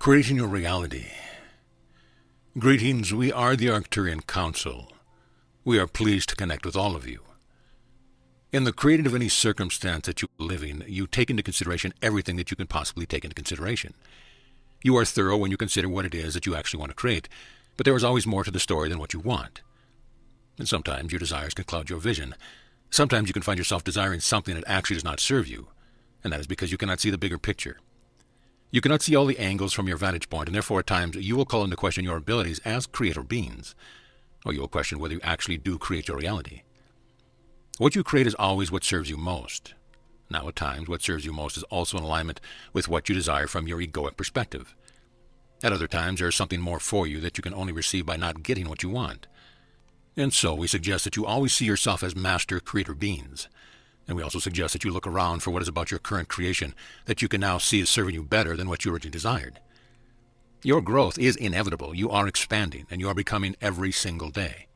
Creating your reality. Greetings, we are the Arcturian Council. We are pleased to connect with all of you. In the creating of any circumstance that you live in, you take into consideration everything that you can possibly take into consideration. You are thorough when you consider what it is that you actually want to create, but there is always more to the story than what you want. And sometimes your desires can cloud your vision. Sometimes you can find yourself desiring something that actually does not serve you, and that is because you cannot see the bigger picture. You cannot see all the angles from your vantage point, and therefore at times you will call into question your abilities as creator beings, or you will question whether you actually do create your reality. What you create is always what serves you most. Now at times what serves you most is also in alignment with what you desire from your egoic perspective. At other times there is something more for you that you can only receive by not getting what you want. And so we suggest that you always see yourself as master creator beings. And we also suggest that you look around for what is about your current creation that you can now see is serving you better than what you originally desired. Your growth is inevitable. You are expanding, and you are becoming every single day.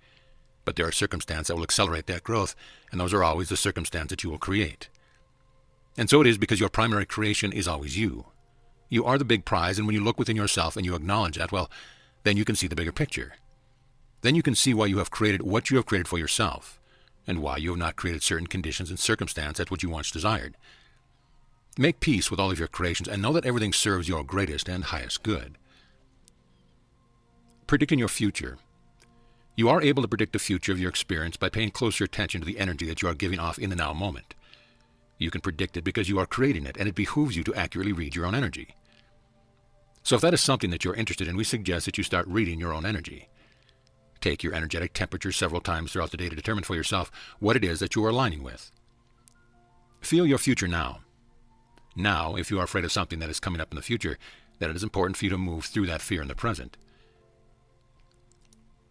But there are circumstances that will accelerate that growth, and those are always the circumstances that you will create. And so it is because your primary creation is always you. You are the big prize, and when you look within yourself and you acknowledge that, well, then you can see the bigger picture. Then you can see why you have created what you have created for yourself, and why you have not created certain conditions and circumstances at what you once desired. Make peace with all of your creations and know that everything serves your greatest and highest good. Predicting your future. You are able to predict the future of your experience by paying closer attention to the energy that you are giving off in the now moment. You can predict it because you are creating it, and it behooves you to accurately read your own energy. So if that is something that you're interested in, we suggest that you start reading your own energy. Take your energetic temperature several times throughout the day to determine for yourself what it is that you are aligning with. Feel your future now. Now, if you are afraid of something that is coming up in the future, then it is important for you to move through that fear in the present.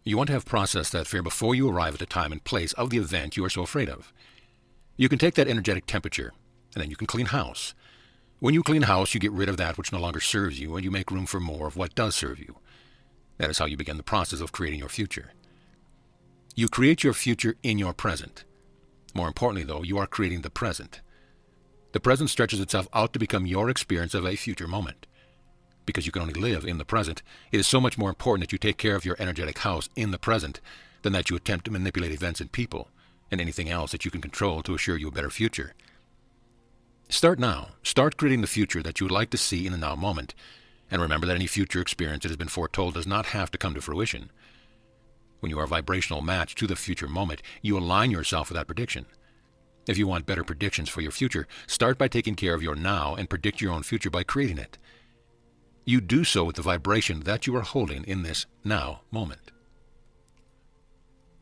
You want to have processed that fear before you arrive at the time and place of the event you are so afraid of. You can take that energetic temperature, and then you can clean house. When you clean house, you get rid of that which no longer serves you, and you make room for more of what does serve you. That is how you begin the process of creating your future. You create your future in your present. More importantly, though, you are creating the present. The present stretches itself out to become your experience of a future moment. Because you can only live in the present, it is so much more important that you take care of your energetic house in the present than that you attempt to manipulate events and people and anything else that you can control to assure you a better future. Start now. Start creating the future that you would like to see in the now moment. And remember that any future experience that has been foretold does not have to come to fruition. When you are a vibrational match to the future moment, you align yourself with that prediction. If you want better predictions for your future, start by taking care of your now and predict your own future by creating it. You do so with the vibration that you are holding in this now moment.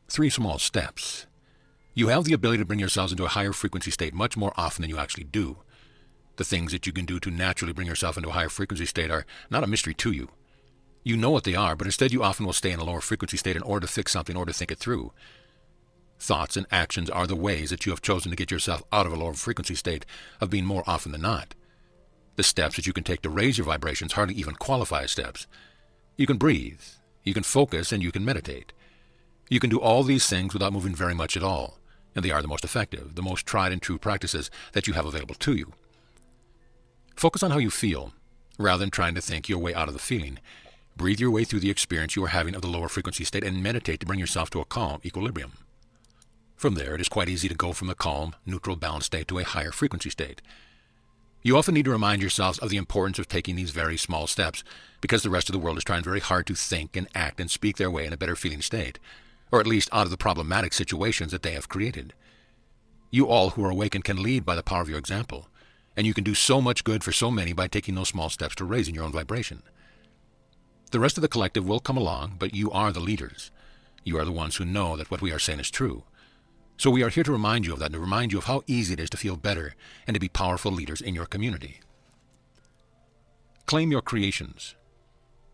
3 small steps. You have the ability to bring yourselves into a higher frequency state much more often than you actually do. The things that you can do to naturally bring yourself into a higher frequency state are not a mystery to you. You know what they are, but instead you often will stay in a lower frequency state in order to fix something or to think it through. Thoughts and actions are the ways that you have chosen to get yourself out of a lower frequency state of being more often than not. The steps that you can take to raise your vibrations hardly even qualify as steps. You can breathe, you can focus, and you can meditate. You can do all these things without moving very much at all, and they are the most effective, the most tried and true practices that you have available to you. Focus on how you feel, rather than trying to think your way out of the feeling. Breathe your way through the experience you are having of the lower frequency state and meditate to bring yourself to a calm equilibrium. From there, it is quite easy to go from the calm, neutral, balanced state to a higher frequency state. You often need to remind yourselves of the importance of taking these very small steps, because the rest of the world is trying very hard to think and act and speak their way in a better feeling state, or at least out of the problematic situations that they have created. You all who are awakened can lead by the power of your example. And you can do so much good for so many by taking those small steps to raising your own vibration. The rest of the collective will come along, but you are the leaders. You are the ones who know that what we are saying is true. So we are here to remind you of that, and to remind you of how easy it is to feel better and to be powerful leaders in your community. Claim your creations.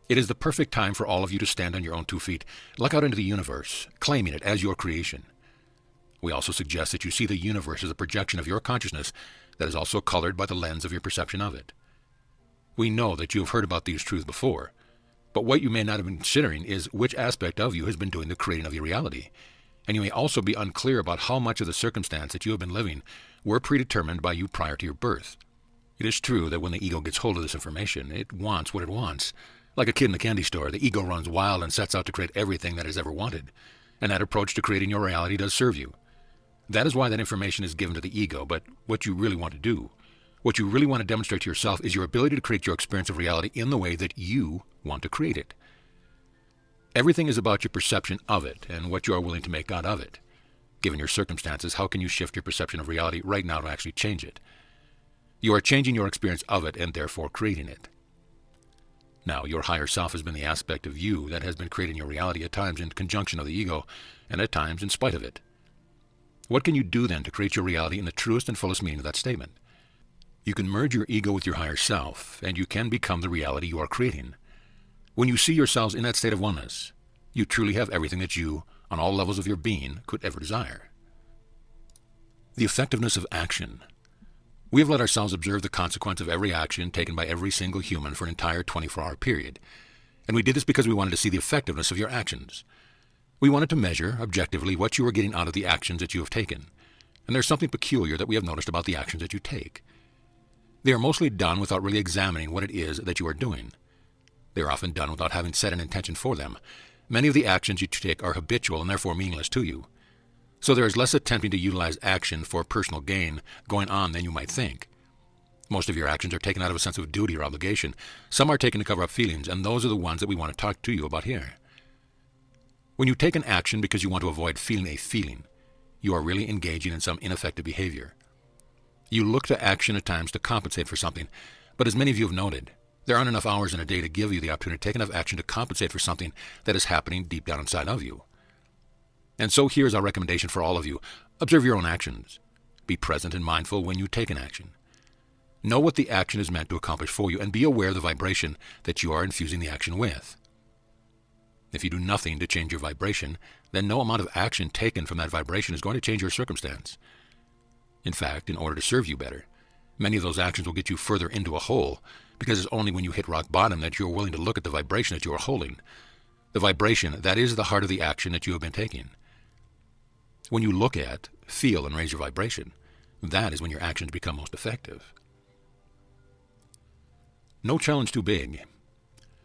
It is the perfect time for all of you to stand on your own 2 feet, look out into the universe, claiming it as your creation. We also suggest that you see the universe as a projection of your consciousness that is also colored by the lens of your perception of it. We know that you have heard about these truths before, but what you may not have been considering is which aspect of you has been doing the creating of your reality, and you may also be unclear about how much of the circumstance that you have been living were predetermined by you prior to your birth. It is true that when the ego gets hold of this information, it wants what it wants. Like a kid in a candy store, the ego runs wild and sets out to create everything that it has ever wanted. And that approach to creating your reality does serve you. That is why that information is given to the ego, but what you really want to do, what you really want to demonstrate to yourself is your ability to create your experience of reality in the way that you want to create it. Everything is about your perception of it and what you are willing to make out of it. Given your circumstances, how can you shift your perception of reality right now to actually change it? You are changing your experience of it and therefore creating it. Now, your higher self has been the aspect of you that has been creating your reality at times in conjunction of the ego and at times in spite of it. What can you do then to create your reality in the truest and fullest meaning of that statement? You can merge your ego with your higher self, and you can become the reality you are creating. When you see yourselves in that state of oneness, you truly have everything that you, on all levels of your being, could ever desire. The effectiveness of action. We have let ourselves observe the consequence of every action taken by every single human for an entire 24-hour period, and we did this because we wanted to see the effectiveness of your actions. We wanted to measure, objectively, what you are getting out of the actions that you have taken, and there's something peculiar that we have noticed about the actions that you take. They are mostly done without really examining what it is that you are doing. They are often done without having set an intention for them. Many of the actions you take are habitual and therefore meaningless to you. So there is less attempting to utilize action for personal gain going on than you might think. Most of your actions are taken out of a sense of duty or obligation. Some are taken to cover up feelings, and those are the ones that we want to talk to you about here. When you take an action because you want to avoid feeling a feeling, you are really engaging in some ineffective behavior. You look to action at times to compensate for something, but as many of you have noted, there aren't enough hours in a day to give you the opportunity to take enough action to compensate for something that is happening deep down inside of you. And so here's our recommendation for all of you. Observe your own actions. Be present and mindful when you take an action. Know what the action is meant to accomplish for you, and be aware of the vibration that you are infusing the action with. If you do nothing to change your vibration, then no amount of action taken from that vibration is going to change your circumstance. In fact, in order to serve you better, many of those actions will get you further into a hole, because it's only when you hit rock bottom that you're willing to look at the vibration that you are holding. The vibration, that is the heart of the action that you have been taking. When you look at, feel, and raise your vibration, that is when your actions become most effective. No challenge too big.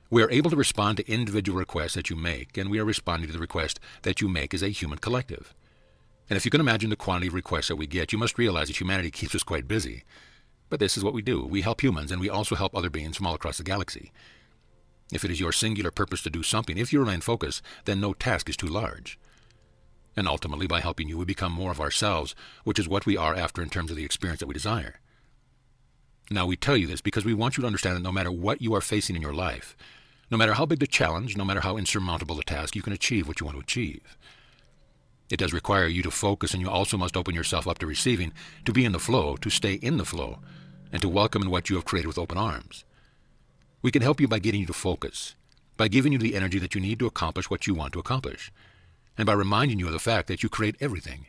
We are able to respond to individual requests that you make, and we are responding to the request that you make as a human collective. And if you can imagine the quantity of requests that we get, you must realize that humanity keeps us quite busy. But this is what we do. We help humans, and we also help other beings from all across the galaxy. If it is your singular purpose to do something, if you remain focused, then no task is too large. And ultimately, by helping you, we become more of ourselves, which is what we are after in terms of the experience that we desire. Now, we tell you this because we want you to understand that no matter what you are facing in your life, no matter how big the challenge, no matter how insurmountable the task, you can achieve what you want to achieve. It does require you to focus, and you also must open yourself up to receiving, to be in the flow, to stay in the flow, and to welcome in what you have created with open arms. We can help you by getting you to focus, by giving you the energy that you need to accomplish what you want to accomplish, and by reminding you of the fact that you create everything.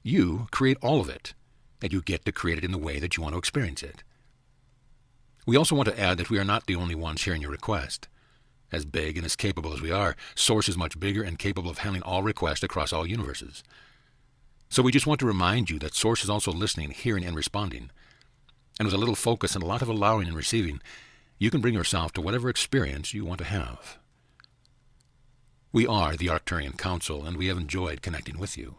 You create all of it, and you get to create it in the way that you want to experience it. We also want to add that we are not the only ones sharing your request. As big and as capable as we are, Source is much bigger and capable of handling all requests across all universes. So we just want to remind you that Source is also listening, hearing, and responding. And with a little focus and a lot of allowing and receiving, you can bring yourself to whatever experience you want to have. We are the Arcturian Council, and we have enjoyed connecting with you.